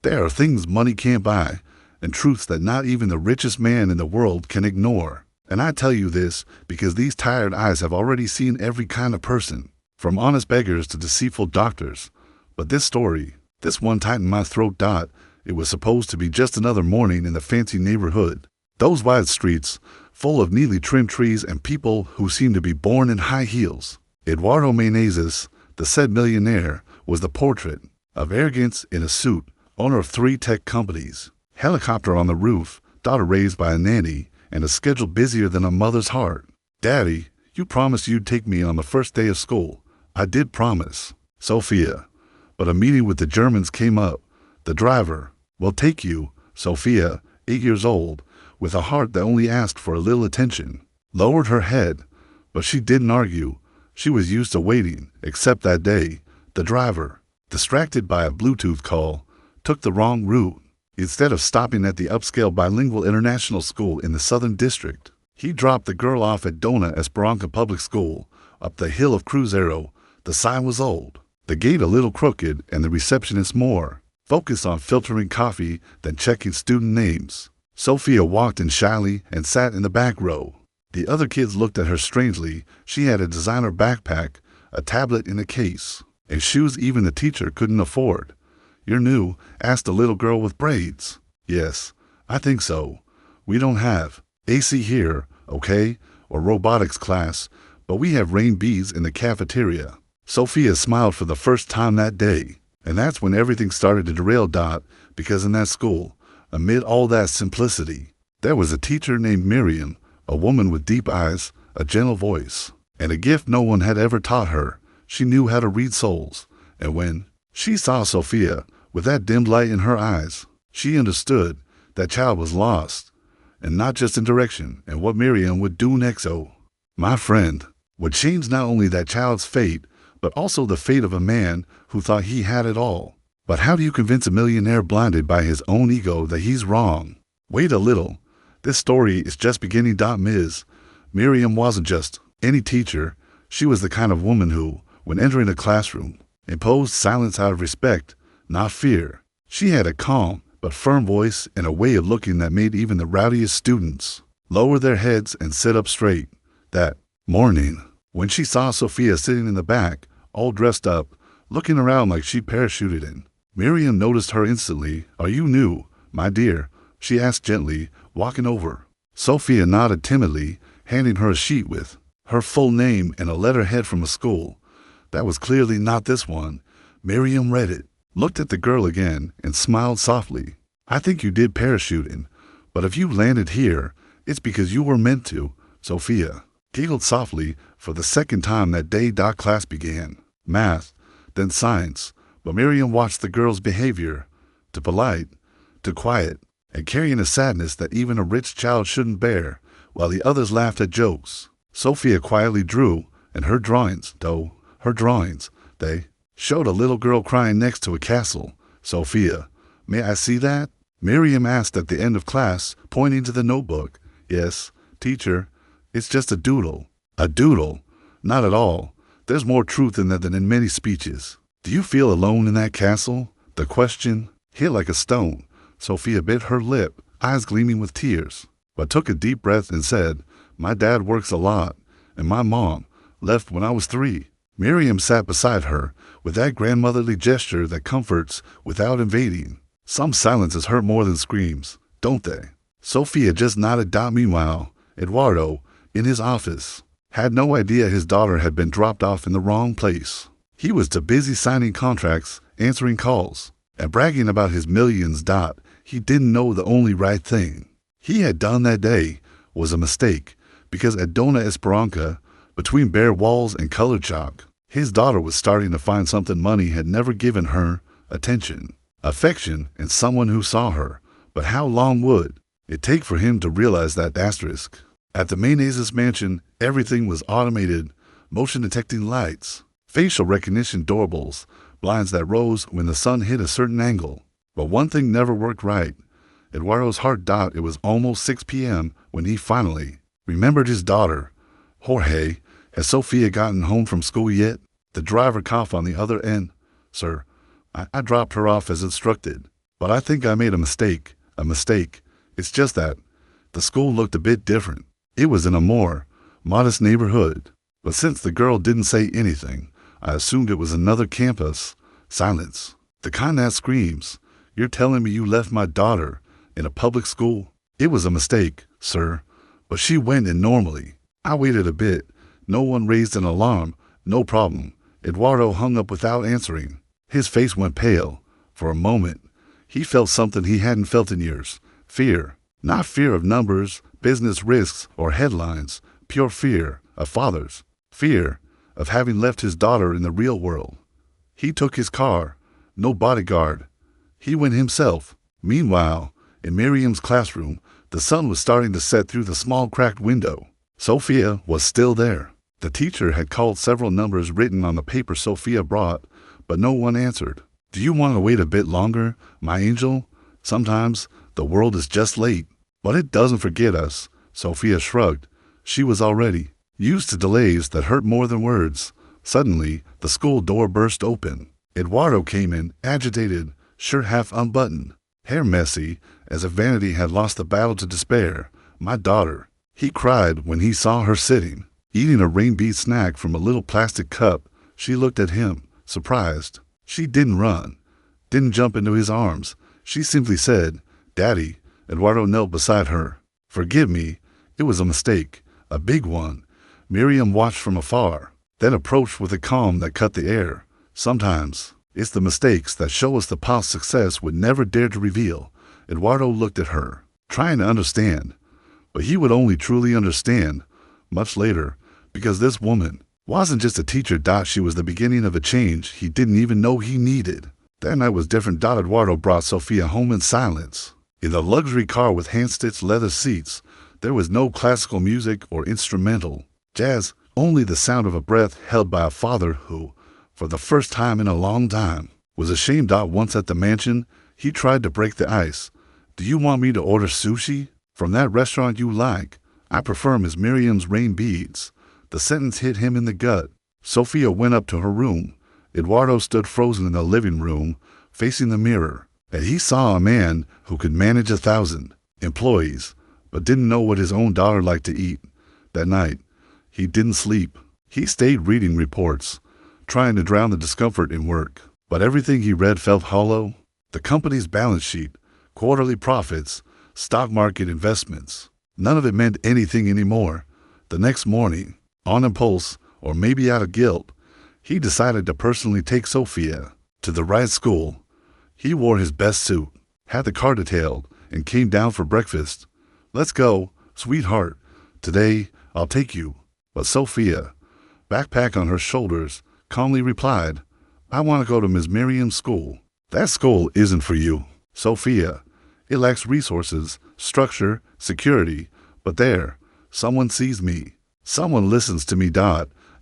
There are things money can't buy, and truths that not even the richest man in the world can ignore. And I tell you this because these tired eyes have already seen every kind of person, from honest beggars to deceitful doctors. But this story, this one tightened my throat. It was supposed to be just another morning in the fancy neighborhood. Those wide streets, full of neatly trimmed trees and people who seemed to be born in high heels. Eduardo Menezes, the said millionaire, was the portrait of arrogance in a suit, owner of 3 tech companies, helicopter on the roof, daughter raised by a nanny, and a schedule busier than a mother's heart. Daddy, you promised you'd take me on the first day of school. I did promise, Sophia. But a meeting with the Germans came up. The driver will take you, Sophia, 8 years old, with a heart that only asked for a little attention, lowered her head, but she didn't argue. She was used to waiting, except that day. The driver, distracted by a Bluetooth call, took the wrong route. Instead of stopping at the upscale bilingual international school in the Southern District, he dropped the girl off at Dona Esperanza Public School, up the hill of Cruzeiro. The sign was old, the gate a little crooked, and the receptionist more focused on filtering coffee than checking student names. Sophia walked in shyly and sat in the back row. The other kids looked at her strangely. She had a designer backpack, a tablet in a case, and shoes even the teacher couldn't afford. "You're new?" asked a little girl with braids. "Yes, I think so. We don't have AC here, okay, or robotics class, but we have rain beads in the cafeteria." Sophia smiled for the first time that day, and that's when everything started to derail. Because in that school, amid all that simplicity, there was a teacher named Miriam, a woman with deep eyes, a gentle voice, and a gift no one had ever taught her. She knew how to read souls, and when she saw Sophia, with that dim light in her eyes, she understood that child was lost, and not just in direction, and what Miriam would do next, my friend, would change not only that child's fate, but also the fate of a man who thought he had it all. But how do you convince a millionaire blinded by his own ego that he's wrong? Wait a little. This story is just beginning. Ms. Miriam wasn't just any teacher. She was the kind of woman who, when entering a classroom, imposed silence out of respect, not fear. She had a calm but firm voice and a way of looking that made even the rowdiest students lower their heads and sit up straight. That morning, when she saw Sophia sitting in the back, all dressed up, looking around like she parachuted in, Miriam noticed her instantly. "Are you new, my dear?" she asked gently, walking over. Sophia nodded timidly, handing her a sheet with her full name and a letterhead from a school that was clearly not this one. Miriam read it, looked at the girl again, and smiled softly. "I think you did parachuting, but if you landed here, it's because you were meant to." Sophia giggled softly for the second time that day. Class began. Math, then science, but Miriam watched the girl's behavior, too polite, too quiet, and carrying a sadness that even a rich child shouldn't bear, while the others laughed at jokes. Sophia quietly drew, and her drawings, they showed a little girl crying next to a castle. "Sophia, may I see that?" Miriam asked at the end of class, pointing to the notebook. "Yes, teacher, it's just a doodle." "A doodle? Not at all. There's more truth in that than in many speeches." "Do you feel alone in that castle?" The question hit like a stone. Sophia bit her lip, eyes gleaming with tears, but took a deep breath and said, "My dad works a lot, and my mom left when I was 3. Miriam sat beside her with that grandmotherly gesture that comforts without invading. Some silences hurt more than screams, don't they? Sophia just nodded. Meanwhile, Eduardo, in his office, had no idea his daughter had been dropped off in the wrong place. He was too busy signing contracts, answering calls, and bragging about his millions. He didn't know the only right thing he had done that day was a mistake, because at Dona Esperanza, between bare walls and colored chalk, his daughter was starting to find something money had never given her: attention, affection, and someone who saw her. But how long would it take for him to realize that asterisk? At the Menezes mansion, everything was automated: motion detecting lights, facial recognition doorbells, blinds that rose when the sun hit a certain angle. But one thing never worked right. Eduardo's heart. It was almost 6 p.m. when he finally remembered his daughter. "Jorge, has Sophia gotten home from school yet?" The driver coughed on the other end. "Sir, I dropped her off as instructed." But I think I made a mistake. A mistake. It's just that the school looked a bit different. It was in a more modest neighborhood. But since the girl didn't say anything, I assumed it was another campus. Silence. The kind that screams, "You're telling me you left my daughter in a public school?" It was a mistake, sir. But she went in normally. I waited a bit. No one raised an alarm. No problem. Eduardo hung up without answering. His face went pale. For a moment, he felt something he hadn't felt in years. Fear. Not fear of numbers, business risks, or headlines. Pure fear of fathers. Fear of having left his daughter in the real world. He took his car. No bodyguard. He went himself. Meanwhile, in Miriam's classroom, the sun was starting to set through the small cracked window. Sophia was still there. The teacher had called several numbers written on the paper Sophia brought, but no one answered. "Do you want to wait a bit longer, my angel? Sometimes the world is just late, but it doesn't forget us." Sophia shrugged. She was already used to delays that hurt more than words. Suddenly, the school door burst open. Eduardo came in, agitated, shirt half unbuttoned, hair messy, as if vanity had lost the battle to despair. "My daughter," he cried when he saw her sitting, eating a rain-bead snack from a little plastic cup. She looked at him, surprised. She didn't run, didn't jump into his arms. She simply said, "Daddy." Eduardo knelt beside her. "Forgive me. It was a mistake, a big one." Miriam watched from afar, then approached with a calm that cut the air. "Sometimes it's the mistakes that show us the path success would never dare to reveal." Eduardo looked at her, trying to understand, but he would only truly understand much later, because this woman wasn't just a teacher. She was the beginning of a change he didn't even know he needed. That night was different. Eduardo brought Sophia home in silence. In the luxury car with hand-stitched leather seats, there was no classical music or instrumental jazz, only the sound of a breath held by a father who, for the first time in a long time, was ashamed. Once at the mansion, he tried to break the ice. "Do you want me to order sushi from that restaurant you like? I prefer Miss Miriam's rain beads." The sentence hit him in the gut. Sophia went up to her room. Eduardo stood frozen in the living room, facing the mirror, and he saw a man who could manage 1,000 employees, but didn't know what his own daughter liked to eat. That night, he didn't sleep. He stayed reading reports, trying to drown the discomfort in work. But everything he read felt hollow. The company's balance sheet, quarterly profits, stock market investments. None of it meant anything anymore. The next morning, on impulse, or maybe out of guilt, he decided to personally take Sophia to the right school. He wore his best suit, had the car detailed, and came down for breakfast. "Let's go, sweetheart. Today, I'll take you." But Sophia, backpack on her shoulders, calmly replied, "I want to go to Miss Miriam's school." "That school isn't for you, Sophia. It lacks resources, structure, security. But there, someone sees me. Someone listens to me.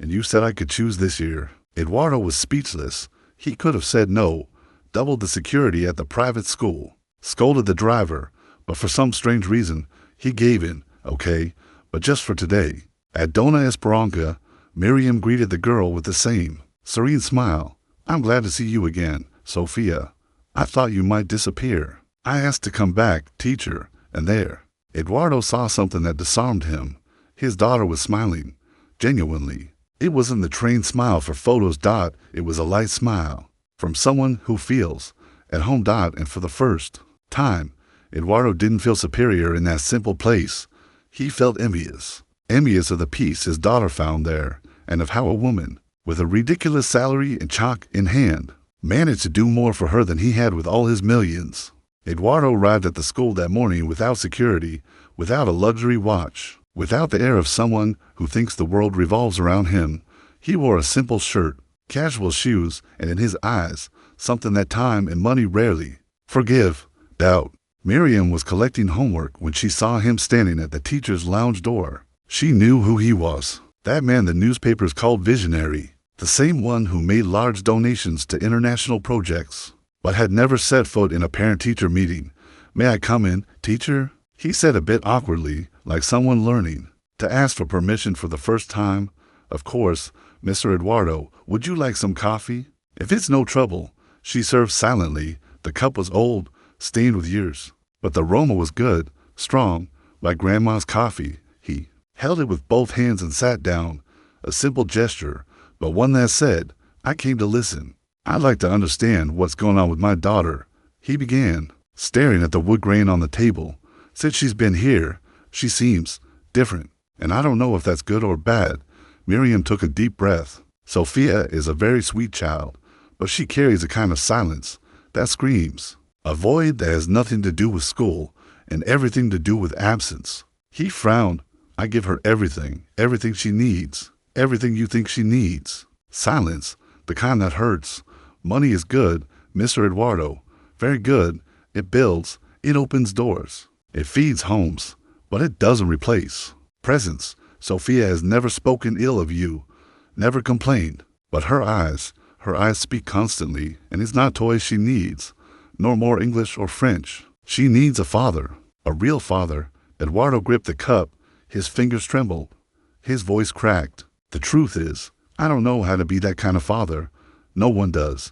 And you said I could choose this year." Eduardo was speechless. He could have said no, doubled the security at the private school, scolded the driver, but for some strange reason, he gave in. "Okay, but just for today." At Dona Esperanza, Miriam greeted the girl with the same serene smile. "I'm glad to see you again, Sophia. I thought you might disappear. I asked to come back, teacher." And there, Eduardo saw something that disarmed him. His daughter was smiling, genuinely. It wasn't the trained smile for photos. It was a light smile from someone who feels at home. And for the first time, Eduardo didn't feel superior in that simple place. He felt envious. Envious of the peace his daughter found there, and of how a woman, with a ridiculous salary and chalk in hand, managed to do more for her than he had with all his millions. Eduardo arrived at the school that morning without security, without a luxury watch, without the air of someone who thinks the world revolves around him. He wore a simple shirt, casual shoes, and in his eyes, something that time and money rarely forgive. Doubt. Miriam was collecting homework when she saw him standing at the teacher's lounge door. She knew who he was. That man the newspapers called visionary, the same one who made large donations to international projects, but had never set foot in a parent-teacher meeting. "May I come in, teacher?" he said a bit awkwardly, like someone learning to ask for permission for the first time. "Of course, Mr. Eduardo. Would you like some coffee?" "If it's no trouble." She served silently. The cup was old, stained with years. But the aroma was good, strong, like Grandma's coffee. He held it with both hands and sat down, a simple gesture, but one that said, I came to listen. I'd like to understand what's going on with my daughter. He began, staring at the wood grain on the table. Since she's been here, she seems different, and I don't know if that's good or bad. Miriam took a deep breath. Sophia is a very sweet child, but she carries a kind of silence that screams. A void that has nothing to do with school and everything to do with absence. He frowned. I give her everything she needs, everything you think she needs. Silence, the kind that hurts. Money is good, Mr. Eduardo. Very good. It builds, it opens doors. It feeds homes, but it doesn't replace. Presence. Sophia has never spoken ill of you, never complained. But her eyes speak constantly, and it's not toys she needs, nor more English or French. She needs a father, a real father. Eduardo gripped the cup. His fingers trembled. His voice cracked. The truth is, I don't know how to be that kind of father. No one does.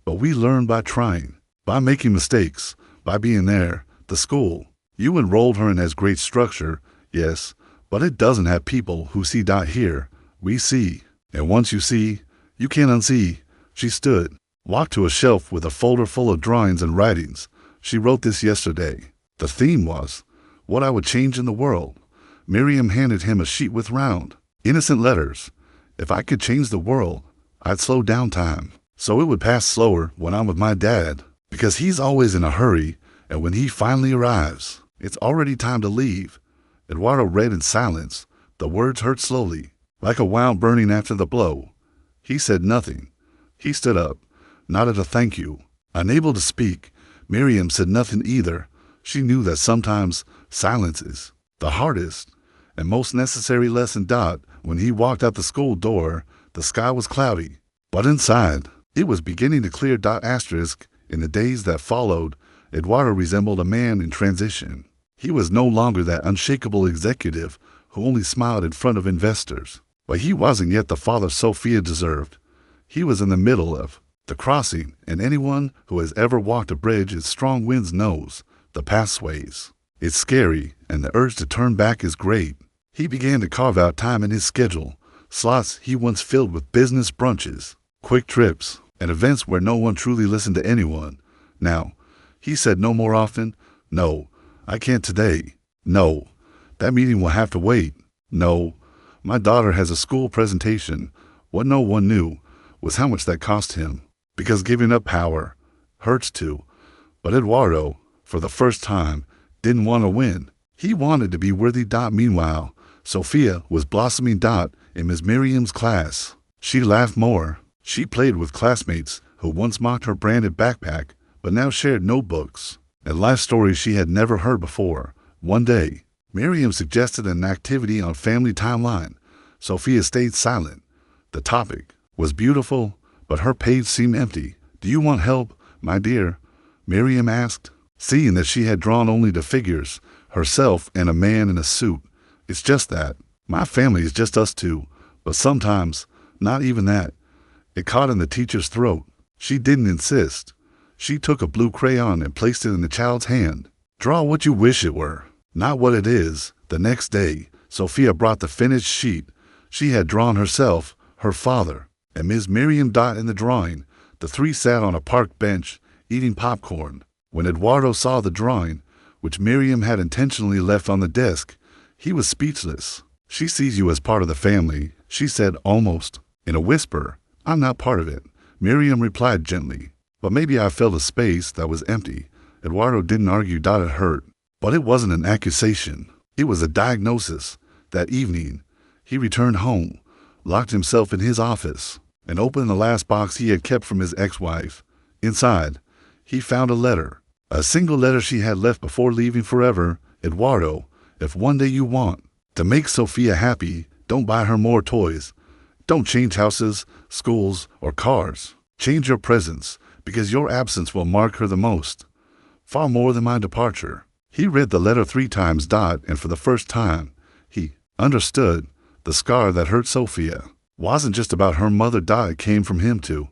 But we learn by trying, by making mistakes, by being there. The school. You enrolled her in has great structure, yes, but it doesn't have people who see dot here. We see. And once you see, you can't unsee. She stood, walked to a shelf with a folder full of drawings and writings. She wrote this yesterday. The theme was, what I would change in the world. Miriam handed him a sheet with round, innocent letters. If I could change the world, I'd slow down time, so it would pass slower when I'm with my dad, because he's always in a hurry, and when he finally arrives, it's already time to leave. Eduardo read in silence. The words hurt slowly, like a wound burning after the blow. He said nothing. He stood up, nodded a thank you. Unable to speak, Miriam said nothing either. She knew that sometimes silence is the hardest and most necessary lesson. When he walked out the school door, the sky was cloudy, but inside, it was beginning to clear. In the days that followed, Eduardo resembled a man in transition. He was no longer that unshakable executive who only smiled in front of investors. But he wasn't yet the father Sophia deserved. He was in the middle of the crossing, and anyone who has ever walked a bridge in strong winds knows the path sways. It's scary, and the urge to turn back is great. He began to carve out time in his schedule, slots he once filled with business brunches, quick trips, and events where no one truly listened to anyone. Now, he said no more often. No, I can't today. No, that meeting will have to wait. No, my daughter has a school presentation. What no one knew was how much that cost him, because giving up power hurts too. But Eduardo, for the first time, didn't want to win. He wanted to be worthy. Meanwhile, Sophia was blossoming. In Miss Miriam's class. She laughed more. She played with classmates who once mocked her branded backpack, but now shared notebooks and life stories she had never heard before. One day, Miriam suggested an activity on family timeline. Sophia stayed silent. The topic was beautiful, but her page seemed empty. Do you want help, my dear? Miriam asked, seeing that she had drawn only the figures, herself and a man in a suit. It's just that. My family is just us two, but sometimes, not even that. It caught in the teacher's throat. She didn't insist. She took a blue crayon and placed it in the child's hand. Draw what you wish it were, not what it is. The next day, Sophia brought the finished sheet. She had drawn herself, her father, and Miss Miriam. In the drawing, the three sat on a park bench, eating popcorn. When Eduardo saw the drawing, which Miriam had intentionally left on the desk, he was speechless. She sees you as part of the family, she said almost in a whisper. I'm not part of it, Miriam replied gently. But maybe I filled a space that was empty. Eduardo didn't argue. It hurt. But it wasn't an accusation. It was a diagnosis. That evening, he returned home, locked himself in his office, and opened the last box he had kept from his ex-wife. Inside, he found a letter. A single letter she had left before leaving forever. Eduardo, if one day you want to make Sophia happy, don't buy her more toys. Don't change houses, schools, or cars. Change your presence, because your absence will mark her the most. Far more than my departure. He read the letter 3 times. And for the first time, he understood the scar that hurt Sophia wasn't just about her mother. It came from him too.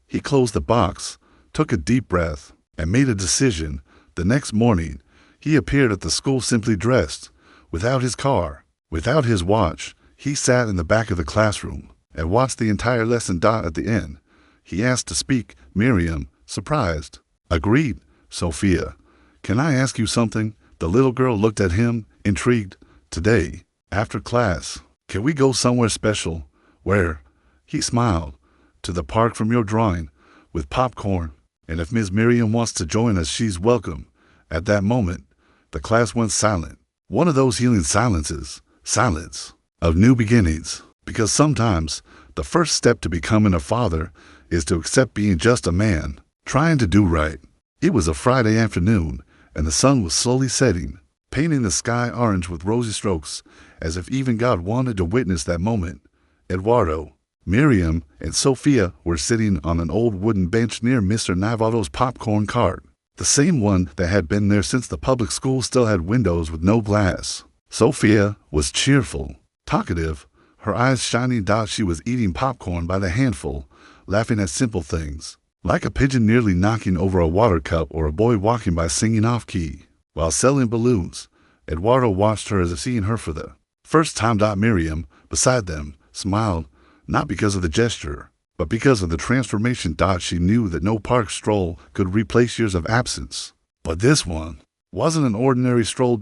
He closed the box, took a deep breath, and made a decision The next morning, he appeared at the school simply dressed, without his car, without his watch. He sat in the back of the classroom and watched the entire lesson. At the end, he asked to speak. Miriam, surprised, agreed. Sophia, can I ask you something? The little girl looked at him, intrigued. Today, after class, can we go somewhere special? Where? He smiled. To the park from your drawing, with popcorn. And if Miss Miriam wants to join us, she's welcome. At that moment, the class went silent. One of those healing silences, silence of new beginnings. Because sometimes the first step to becoming a father is to accept being just a man, trying to do right. It was a Friday afternoon, and the sun was slowly setting, painting the sky orange with rosy strokes, as if even God wanted to witness that moment. Eduardo, Miriam, and Sophia were sitting on an old wooden bench near Mr. Navarro's popcorn cart, the same one that had been there since the public school still had windows with no glass. Sophia was cheerful, talkative, her eyes shining. She was eating popcorn by the handful, laughing at simple things, like a pigeon nearly knocking over a water cup or a boy walking by singing off-key. While selling balloons, Eduardo watched her as if seeing her for the first time. Miriam, beside them, smiled, not because of the gesture, but because of the transformation. She knew that no park stroll could replace years of absence. But this one wasn't an ordinary stroll.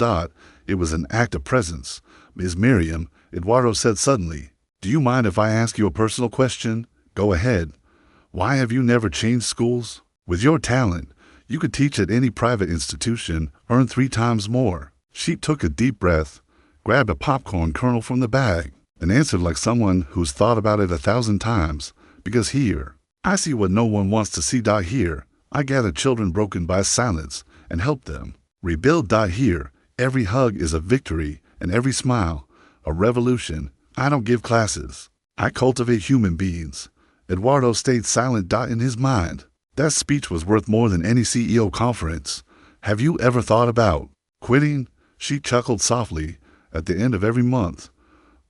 It was an act of presence. Miss Miriam, Eduardo said suddenly, do you mind if I ask you a personal question? Go ahead. Why have you never changed schools? With your talent, you could teach at any private institution, earn 3 times more. She took a deep breath, grabbed a popcorn kernel from the bag, and answered like someone who's thought about it 1,000 times. Because here, I see what no one wants to see. Here, I gather children broken by silence and help them rebuild. Here, every hug is a victory and every smile, a revolution. I don't give classes. I cultivate human beings. Eduardo stayed silent. In his mind, that speech was worth more than any CEO conference. Have you ever thought about quitting? She chuckled softly. At the end of every month.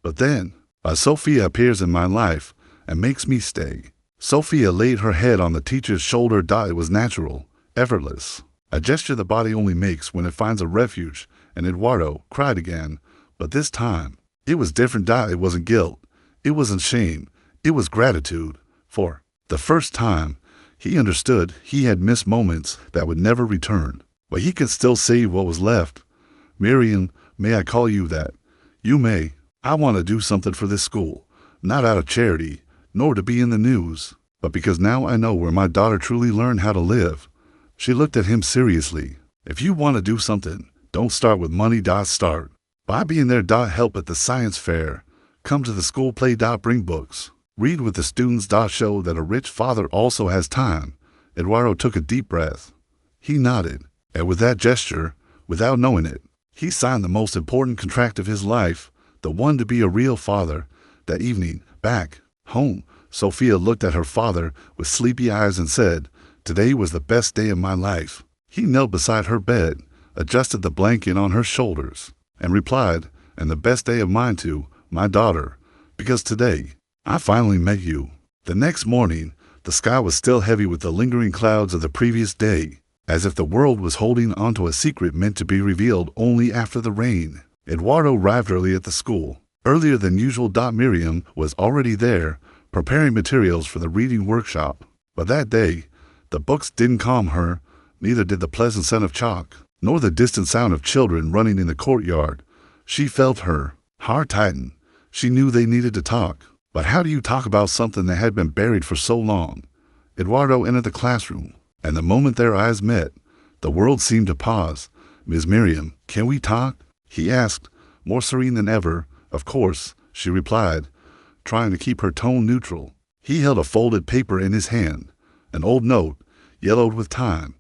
But then, Sophia appears in my life and makes me stay. Sophia laid her head on the teacher's shoulder. It was natural, effortless, a gesture the body only makes when it finds a refuge. And Eduardo cried again, but this time, it was different. It wasn't guilt, it wasn't shame, it was gratitude. For the first time, he understood he had missed moments that would never return, but he could still save what was left. Miriam, may I call you that? You may. I want to do something for this school, not out of charity, nor to be in the news, but because now I know where my daughter truly learned how to live. She looked at him seriously. If you want to do something, don't start with money. Start by being there. Help at the science fair. Come to the school play. Bring books. Read with the students. Show that a rich father also has time. Eduardo took a deep breath. He nodded, and with that gesture, without knowing it, he signed the most important contract of his life, the one to be a real father. That evening, back home, Sophia looked at her father with sleepy eyes and said, today was the best day of my life. He knelt beside her bed, adjusted the blanket on her shoulders, and replied, and the best day of mine too, my daughter, because today, I finally met you. The next morning, the sky was still heavy with the lingering clouds of the previous day, as if the world was holding onto a secret meant to be revealed only after the rain. Eduardo arrived early at the school, earlier than usual. Miriam was already there, preparing materials for the reading workshop. But that day, the books didn't calm her, neither did the pleasant scent of chalk, nor the distant sound of children running in the courtyard. She felt her heart tighten. She knew they needed to talk. But how do you talk about something that had been buried for so long? Eduardo entered the classroom, and the moment their eyes met, the world seemed to pause. Ms. Miriam, can we talk? He asked, more serene than ever. Of course, she replied, trying to keep her tone neutral. He held a folded paper in his hand, an old note, yellowed with time.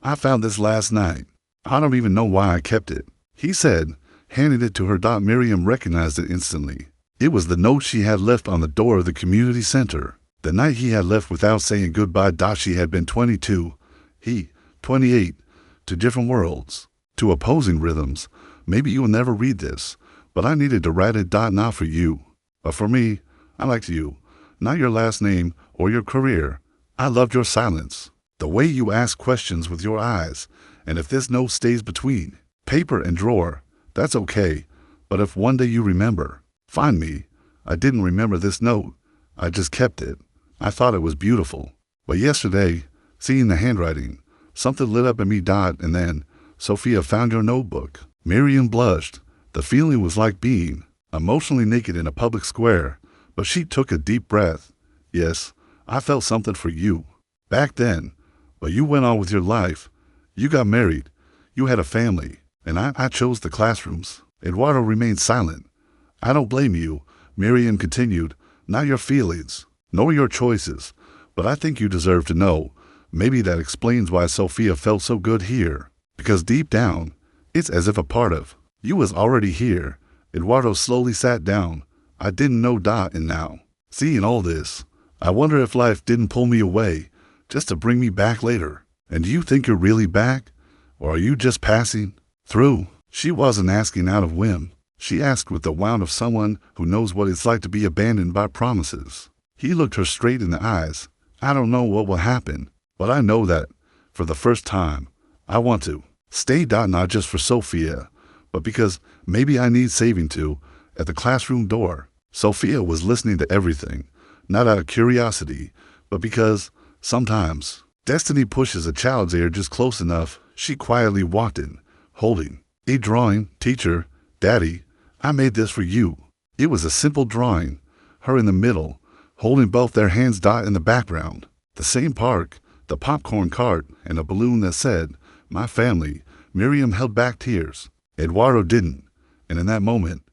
I found this last night. I don't even know why I kept it, he said, handing it to her. Miriam recognized it instantly. It was the note she had left on the door of the community center, the night he had left without saying goodbye. She had been 22, he, 28, to different worlds, to opposing rhythms. Maybe you will never read this, but I needed to write it. Not for you, but for me. I liked you, not your last name or your career. I loved your silence, the way you asked questions with your eyes, And if this note stays between paper and drawer, that's okay. But if one day you remember, find me. I didn't remember this note. I just kept it. I thought it was beautiful. But yesterday, seeing the handwriting, something lit up in me. And then, Sophia found your notebook. Miriam blushed. The feeling was like being emotionally naked in a public square. But she took a deep breath. Yes, I felt something for you back then. But you went on with your life. You got married. You had a family. And I chose the classrooms. Eduardo remained silent. I don't blame you, Miriam continued. Not your feelings, nor your choices. But I think you deserve to know. Maybe that explains why Sophia felt so good here. Because deep down, it's as if a part of you was already here. Eduardo slowly sat down. I didn't know. And now, seeing all this, I wonder if life didn't pull me away just to bring me back later. And do you think you're really back? Or are you just passing through? She wasn't asking out of whim. She asked with the wound of someone who knows what it's like to be abandoned by promises. He looked her straight in the eyes. I don't know what will happen, but I know that, for the first time, I want to stay. Not just for Sophia, but because maybe I need saving to. At the classroom door, Sophia was listening to everything, not out of curiosity, but because sometimes destiny pushes a child's ear just close enough. She quietly walked in, holding a drawing. Teacher, Daddy, I made this for you. It was a simple drawing, her in the middle, holding both their hands. In the background, the same park, the popcorn cart, and a balloon that said, my family. Miriam held back tears. Eduardo didn't. And in that moment,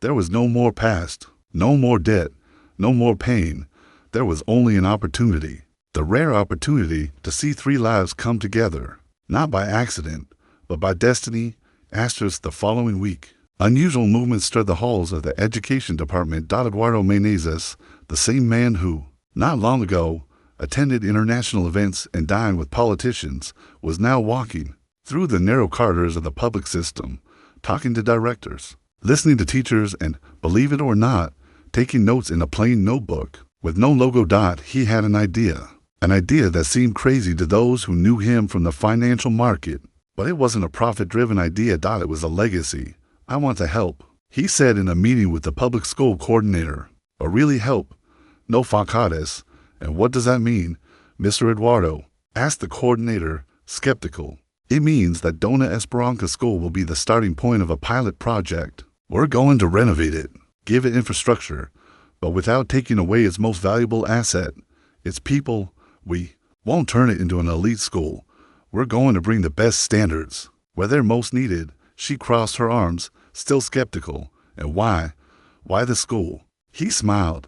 there was no more past, no more debt, no more pain. There was only an opportunity, the rare opportunity to see three lives come together, not by accident, but by destiny. Asterisk. The following week, unusual movements stirred the halls of the education department. Eduardo Menezes, the same man who, not long ago, attended international events and dined with politicians, was now walking through the narrow corridors of the public system, talking to directors, listening to teachers, and, believe it or not, taking notes in a plain notebook. With no logo. He had an idea that seemed crazy to those who knew him from the financial market. But it wasn't a profit-driven idea. It was a legacy. I want to help, he said in a meeting with the public school coordinator. But really help? No facades. And what does that mean, Mr. Eduardo? Asked the coordinator, skeptical. It means that Dona Esperanza School will be the starting point of a pilot project. We're going to renovate it, give it infrastructure, but without taking away its most valuable asset, its people. We won't turn it into an elite school. We're going to bring the best standards where they're most needed. She crossed her arms, still skeptical. And why? Why the school? He smiled.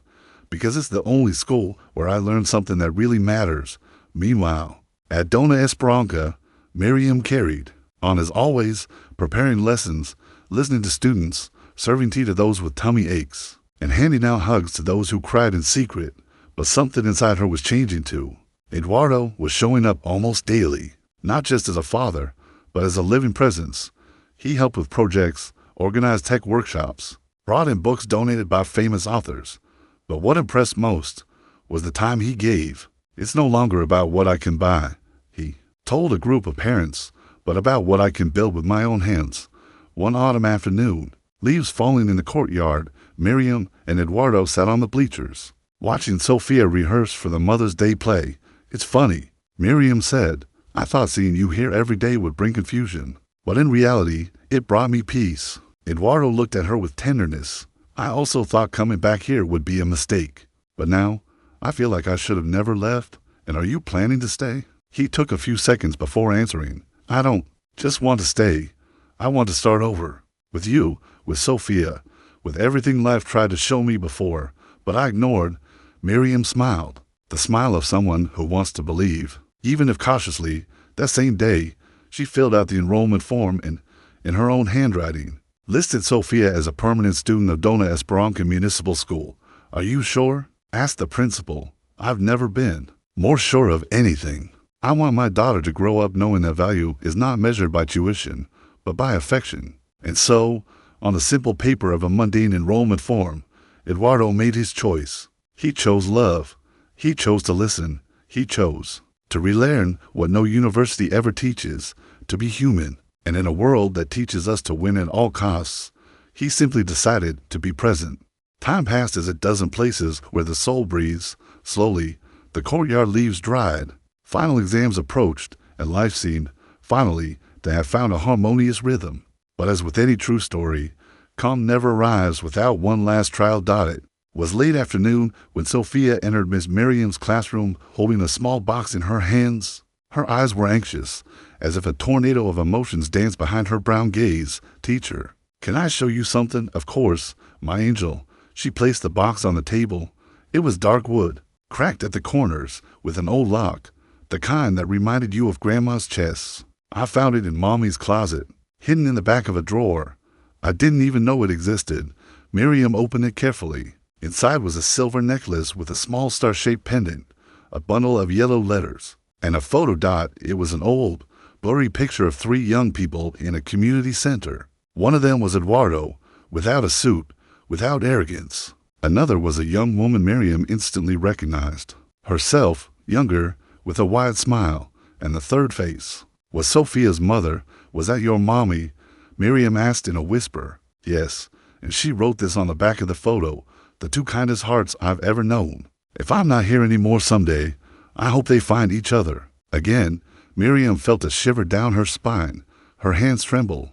Because it's the only school where I learned something that really matters. Meanwhile, at Dona Esperanza, Miriam carried on as always, preparing lessons, listening to students, serving tea to those with tummy aches, and handing out hugs to those who cried in secret. But something inside her was changing too. Eduardo was showing up almost daily, not just as a father, but as a living presence. He helped with projects, organized tech workshops, brought in books donated by famous authors. But what impressed most was the time he gave. It's no longer about what I can buy, he told a group of parents, but about what I can build with my own hands. One autumn afternoon, leaves falling in the courtyard, Miriam and Eduardo sat on the bleachers, watching Sophia rehearse for the Mother's Day play. It's funny, Miriam said. I thought seeing you here every day would bring confusion, but in reality, it brought me peace. Eduardo looked at her with tenderness. I also thought coming back here would be a mistake, but now I feel like I should have never left. And are you planning to stay? He took a few seconds before answering. I don't just want to stay. I want to start over. With you, with Sophia, with everything life tried to show me before, but I ignored. Miriam smiled, the smile of someone who wants to believe. Even if cautiously, that same day, she filled out the enrollment form and, in her own handwriting, listed Sophia as a permanent student of Dona Esperanza Municipal School. Are you sure? Asked the principal. I've never been more sure of anything. I want my daughter to grow up knowing that value is not measured by tuition, but by affection. And so, on the simple paper of a mundane enrollment form, Eduardo made his choice. He chose love. He chose to listen. He chose to relearn what no university ever teaches, to be human. And in a world that teaches us to win at all costs, he simply decided to be present. Time passed as it does in places where the soul breathes. Slowly, the courtyard leaves dried. Final exams approached, and life seemed, finally, to have found a harmonious rhythm. But as with any true story, calm never arrives without one last trial dotted. It was late afternoon when Sophia entered Miss Miriam's classroom holding a small box in her hands. Her eyes were anxious, as if a tornado of emotions danced behind her brown gaze. "Teacher, can I show you something?" "Of course, my angel." She placed the box on the table. It was dark wood, cracked at the corners, with an old lock, the kind that reminded you of Grandma's chests. "I found it in Mommy's closet, hidden in the back of a drawer. I didn't even know it existed." Miriam opened it carefully. Inside was a silver necklace with a small star-shaped pendant, a bundle of yellow letters, and a photo dot. It was an old, blurry picture of 3 young people in a community center. One of them was Eduardo, without a suit, without arrogance. Another was a young woman Miriam instantly recognized. Herself, younger, with a wide smile. And the third face was Sophia's mother. "Was that your mommy?" Miriam asked in a whisper. "Yes, and she wrote this on the back of the photo. The 2 kindest hearts I've ever known. If I'm not here anymore someday, I hope they find each other." Again, Miriam felt a shiver down her spine. Her hands trembled.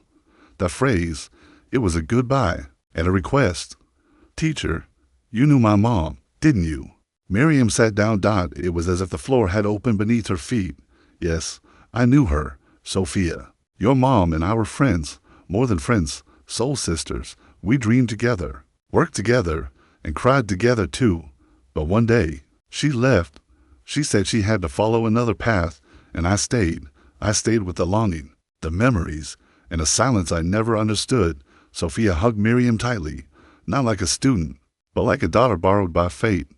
The phrase, it was a goodbye and a request. "Teacher, you knew my mom, didn't you?" Miriam sat down. It was as if the floor had opened beneath her feet. "Yes, I knew her, Sophia. Your mom and I were friends, more than friends, soul sisters. We dreamed together, worked together, and cried together too. But one day, she left. She said she had to follow another path, and I stayed. I stayed with the longing, the memories, and a silence I never understood." Sophia hugged Miriam tightly, not like a student, but like a daughter borrowed by fate.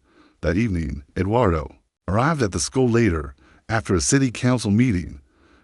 That evening, Eduardo arrived at the school later, after a city council meeting.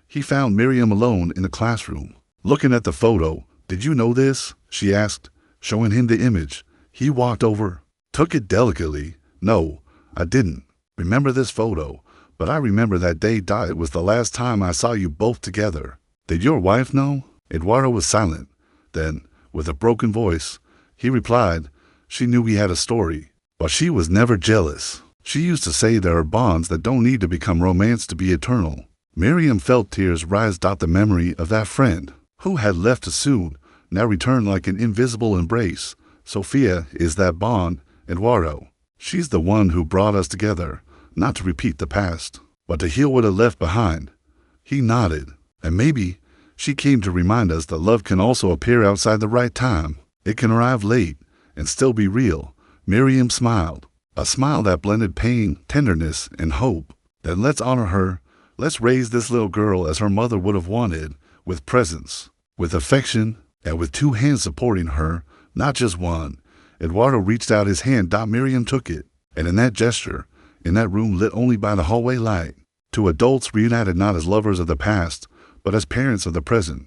He found Miriam alone in the classroom, looking at the photo. "Did you know this?" she asked, showing him the image. He walked over, took it delicately. "No, I didn't remember this photo, but I remember that day. It was the last time I saw you both together." "Did your wife know?" Eduardo was silent. Then, with a broken voice, he replied, "She knew we had a story, but she was never jealous. She used to say there are bonds that don't need to become romance to be eternal." Miriam felt tears rise. The memory of that friend, who had left too soon, now returned like an invisible embrace. "Sophia is that bond, Eduardo. She's the one who brought us together, not to repeat the past, but to heal what it left behind." He nodded. "And maybe she came to remind us that love can also appear outside the right time. It can arrive late and still be real." Miriam smiled, a smile that blended pain, tenderness, and hope. "Then let's honor her. Let's raise this little girl as her mother would have wanted, with presence, with affection, and with 2 hands supporting her, not just one." Eduardo reached out his hand. Miriam took it, and in that gesture, in that room lit only by the hallway light, 2 adults reunited not as lovers of the past, but as parents of the present.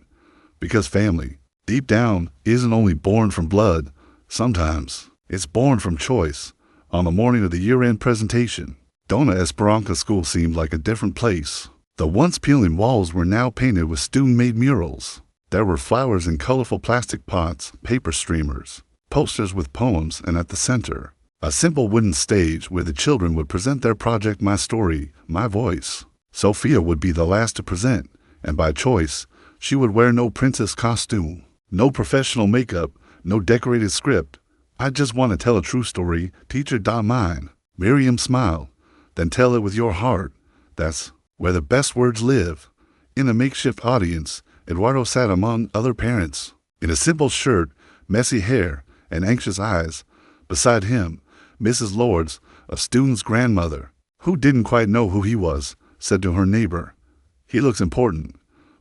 Because family, deep down, isn't only born from blood. Sometimes it's born from choice. On the morning of the year-end presentation, Dona Esperanza School seemed like a different place. The once peeling walls were now painted with student-made murals. There were flowers in colorful plastic pots, paper streamers, posters with poems, and at the center, a simple wooden stage where the children would present their project. My story, my voice. Sophia would be the last to present, and by choice, she would wear no princess costume, no professional makeup, no decorated script. "I just want to tell a true story, teacher. Mine." Miriam smiled. "Then tell it with your heart. That's where the best words live." In a makeshift audience, Eduardo sat among other parents, in a simple shirt, messy hair, and anxious eyes. Beside him, Mrs. Lords, a student's grandmother, who didn't quite know who he was, said to her neighbor, "He looks important,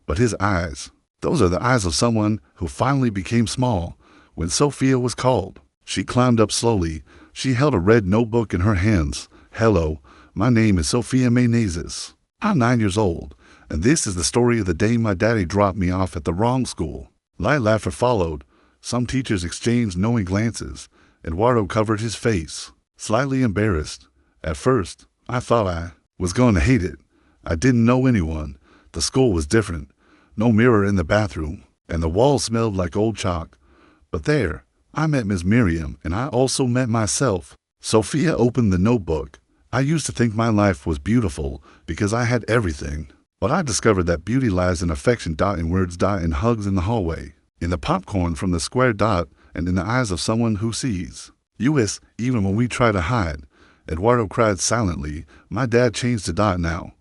but his eyes, those are the eyes of someone who finally became small." When Sophia was called, she climbed up slowly. She held a red notebook in her hands. "Hello, my name is Sophia Menezes. I'm 9 years old, and this is the story of the day my daddy dropped me off at the wrong school." Light laughter followed. Some teachers exchanged knowing glances. Eduardo covered his face, slightly embarrassed. "At first, I thought I was going to hate it. I didn't know anyone. The school was different. no mirror in the bathroom, and the walls smelled like old chalk. But there, I met Miss Miriam, and I also met myself. Sophia opened the notebook. I used to think my life was beautiful because I had everything. But I discovered that beauty lies in affection, in words, in hugs in the hallway, in the popcorn from the square, and in the eyes of someone who sees. U.S. Even when we try to hide. Eduardo cried silently. My dad changed to now.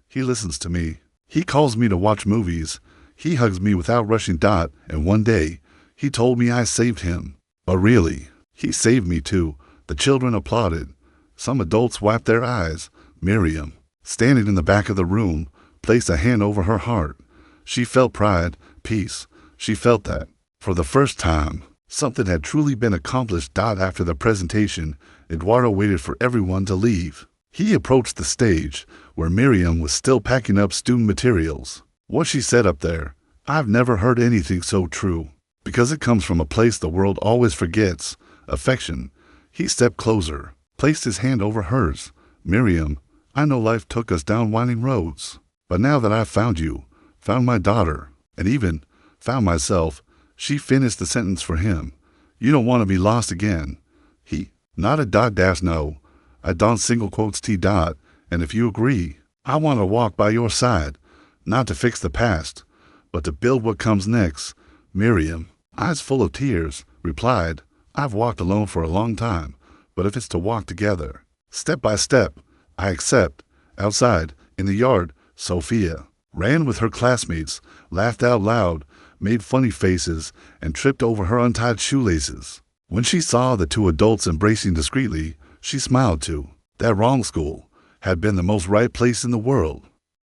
He listens to me. He calls me to watch movies. He hugs me without rushing. And one day, he told me I saved him. But really, he saved me too. The children applauded. Some adults wiped their eyes. Miriam, standing in the back of the room, placed a hand over her heart. She felt pride, peace. She felt that, for the first time, something had truly been accomplished. After the presentation, Eduardo waited for everyone to leave. He approached the stage, where Miriam was still packing up student materials. What she said up there, I've never heard anything so true. Because it comes from a place the world always forgets, affection. He stepped closer, placed his hand over hers. Miriam, I know life took us down winding roads. But now that I've found you, found my daughter, and even found myself, she finished the sentence for him. You don't want to be lost again. He nodded. No. I don't single quotes T. And if you agree, I want to walk by your side, not to fix the past, but to build what comes next. Miriam, eyes full of tears, replied, I've walked alone for a long time, but if it's to walk together, step by step, I accept. Outside, in the yard, Sophia ran with her classmates, laughed out loud, made funny faces, and tripped over her untied shoelaces. When she saw the two adults embracing discreetly, she smiled too. That wrong school had been the most right place in the world.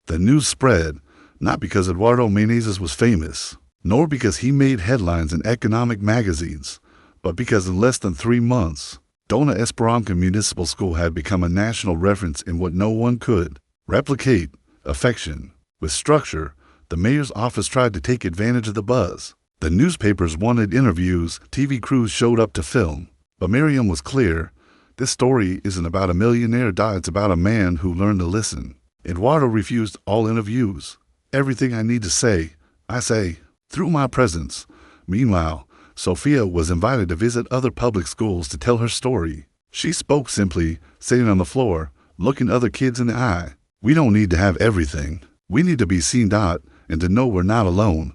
The news spread, not because Eduardo Menezes was famous, nor because he made headlines in economic magazines, but because in less than 3 months, Dona Esperanza Municipal School had become a national reference in what no one could replicate. Affection. With structure, the mayor's office tried to take advantage of the buzz. The newspapers wanted interviews, TV crews showed up to film. But Miriam was clear, this story isn't about a millionaire, it's about a man who learned to listen. Eduardo refused all interviews. Everything I need to say, I say, through my presence. Meanwhile, Sophia was invited to visit other public schools to tell her story. She spoke simply, sitting on the floor, looking other kids in the eye. We don't need to have everything. We need to be seen, and to know we're not alone.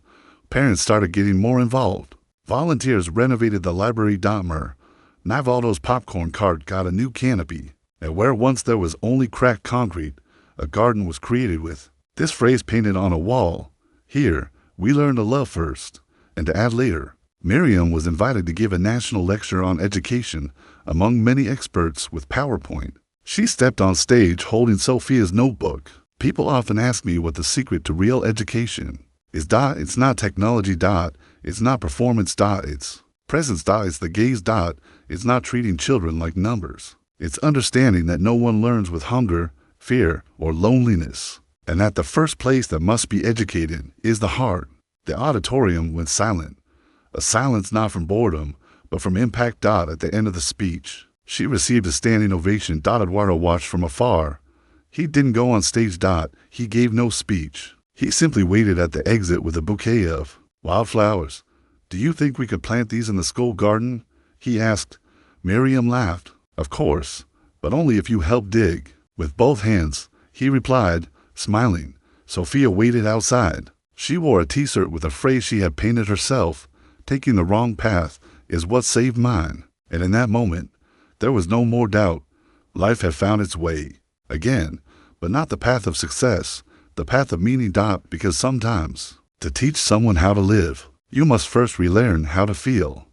Parents started getting more involved. Volunteers renovated the library. Nivaldo's popcorn cart got a new canopy, and where once there was only cracked concrete, a garden was created with this phrase painted on a wall. Here, we learn to love first, and to add later. Miriam was invited to give a national lecture on education among many experts with PowerPoint. She stepped on stage holding Sophia's notebook. People often ask me what the secret to real education is. It's not technology. It's not performance. It's presence. It's the gaze. It's not treating children like numbers. It's understanding that no one learns with hunger, fear, or loneliness, and that the first place that must be educated is the heart. The auditorium went silent. A silence not from boredom, but from impact. At the end of the speech, she received a standing ovation. Eduardo watched from afar. He didn't go on stage. He gave no speech. He simply waited at the exit with a bouquet of wildflowers. Do you think we could plant these in the school garden? He asked. Miriam laughed. Of course, but only if you help dig. With both hands, he replied, smiling. Sophia waited outside. She wore a t-shirt with a phrase she had painted herself. Taking the wrong path is what saved mine. And in that moment, there was no more doubt. Life had found its way. Again, but not the path of success, the path of meaning. Because sometimes, to teach someone how to live, you must first relearn how to feel.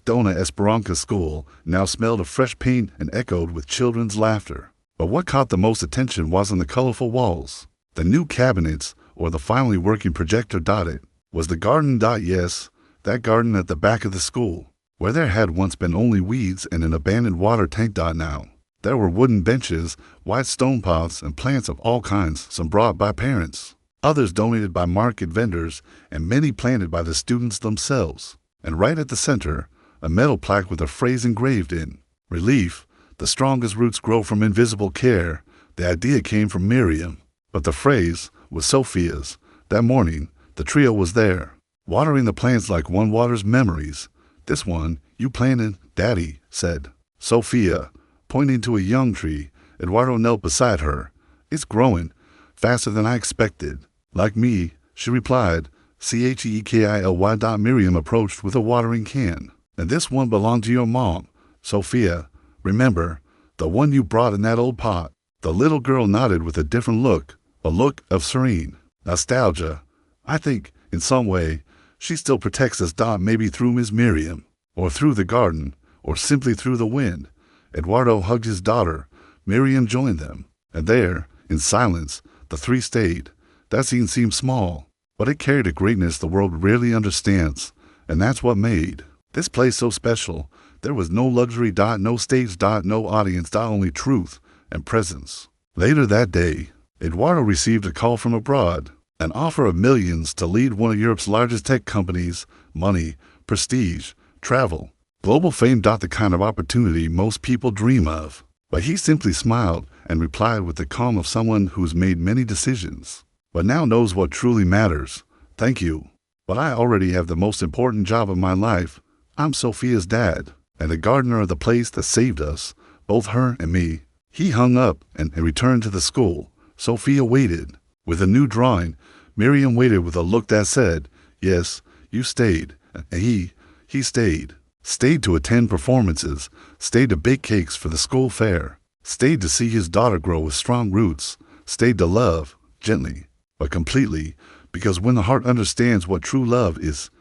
Dona Esperanza School now smelled of fresh paint and echoed with children's laughter. But what caught the most attention wasn't the colorful walls, the new cabinets, or the finally working projector. It was the garden. Yes, that garden at the back of the school, where there had once been only weeds and an abandoned water tank. Now, there were wooden benches, white stone pots, and plants of all kinds, some brought by parents, others donated by market vendors, and many planted by the students themselves. And right at the center, a metal plaque with a phrase engraved in relief. The strongest roots grow from invisible care. The idea came from Miriam, but the phrase was Sophia's. That morning, The trio was there, watering the plants like one waters memories. This one, you planted, Daddy, said Sophia, pointing to a young tree. Eduardo knelt beside her. It's growing, faster than I expected. Like me, she replied. Cheekily. Miriam approached with a watering can. And this one belonged to your mom, Sophia. Remember, the one you brought in that old pot. The little girl nodded with a different look, a look of serene nostalgia. I think, in some way, she still protects us. Maybe through Miss Miriam, or through the garden, or simply through the wind. Eduardo hugged his daughter. Miriam joined them. And there, in silence, the three stayed. That scene seemed small, but it carried a greatness the world rarely understands. And that's what made this place so special. There was no luxury. No stage. No audience. Only truth and presence. Later that day, Eduardo received a call from abroad, an offer of millions to lead one of Europe's largest tech companies. Money, prestige, travel, global fame. The kind of opportunity most people dream of. But he simply smiled and replied with the calm of someone who's made many decisions, but now knows what truly matters. Thank you, but I already have the most important job of my life. I'm Sophia's dad, and the gardener of the place that saved us, both her and me. He hung up and returned to the school. Sophia waited. With a new drawing, Miriam waited with a look that said, yes, you stayed. And he stayed. Stayed to attend performances, stayed to bake cakes for the school fair, stayed to see his daughter grow with strong roots, stayed to love, gently, but completely, because when the heart understands what true love is,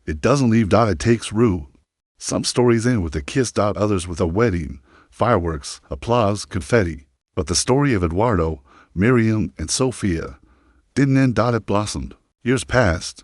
it doesn't leave. It takes root. Some stories end with a kiss. Others with a wedding, fireworks, applause, confetti. But the story of Eduardo, Miriam, and Sophia didn't end. It blossomed. Years passed.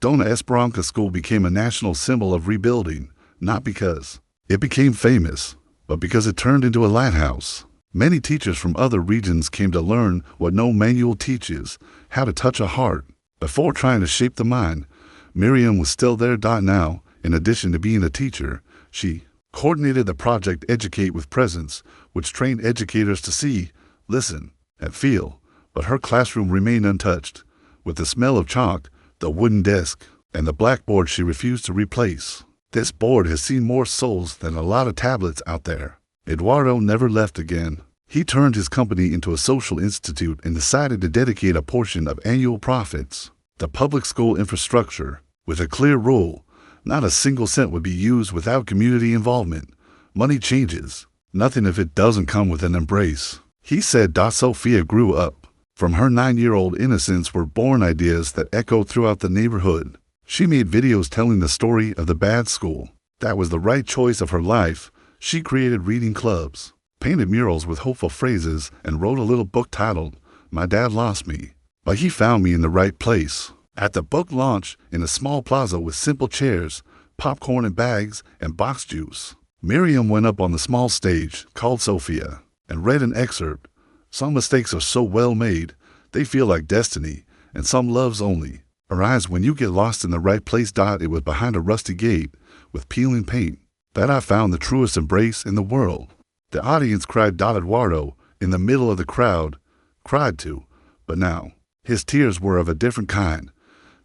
Dona Esperanza School became a national symbol of rebuilding, not because it became famous, but because it turned into a lighthouse. Many teachers from other regions came to learn what no manual teaches, how to touch a heart. Before trying to shape the mind, Miriam was still there. Now, in addition to being a teacher, she coordinated the project Educate with Presence, which trained educators to see, listen, and feel. But her classroom remained untouched, with the smell of chalk, the wooden desk, and the blackboard she refused to replace. This board has seen more souls than a lot of tablets out there. Eduardo never left again. He turned his company into a social institute and decided to dedicate a portion of annual profits to public school infrastructure, with a clear rule: not a single cent would be used without community involvement. Money changes. Nothing if it doesn't come with an embrace. He said. Sophia grew up. From her 9-year-old innocence were born ideas that echoed throughout the neighborhood. She made videos telling the story of the bad school. That was the right choice of her life. She created reading clubs, painted murals with hopeful phrases, and wrote a little book titled, My Dad Lost Me, but He Found Me in the Right Place. At the book launch, in a small plaza with simple chairs, popcorn and bags, and box juice, Miriam went up on the small stage, called Sophia, and read an excerpt. Some mistakes are so well made, they feel like destiny, and some loves only arise when you get lost in the right place. It was behind a rusty gate with peeling paint that I found the truest embrace in the world. The audience cried. Eduardo, in the middle of the crowd, cried too, but now his tears were of a different kind.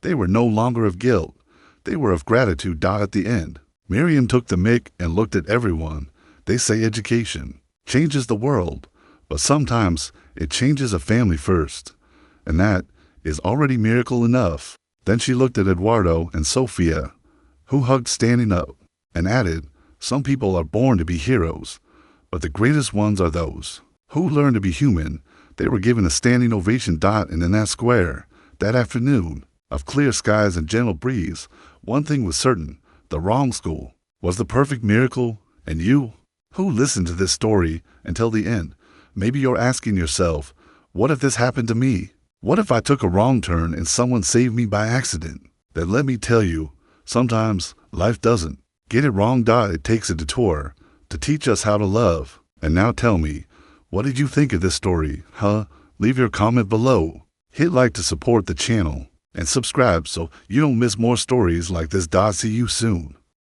They were no longer of guilt. They were of gratitude. At the end, Miriam took the mic and looked at everyone. They say education changes the world, but sometimes it changes a family first, and that is already miracle enough. Then she looked at Eduardo and Sophia, who hugged standing up, and added, some people are born to be heroes, but the greatest ones are those who learn to be human. They were given a standing ovation. And in that square, that afternoon of clear skies and gentle breeze, one thing was certain: the wrong school was the perfect miracle. And you, who listened to this story until the end, maybe you're asking yourself, what if this happened to me? What if I took a wrong turn and someone saved me by accident? Then let me tell you, sometimes life doesn't get it wrong. It takes a detour to teach us how to love. And now tell me, what did you think of this story? Leave your comment below. Hit like to support the channel and subscribe so you don't miss more stories like this. See you soon.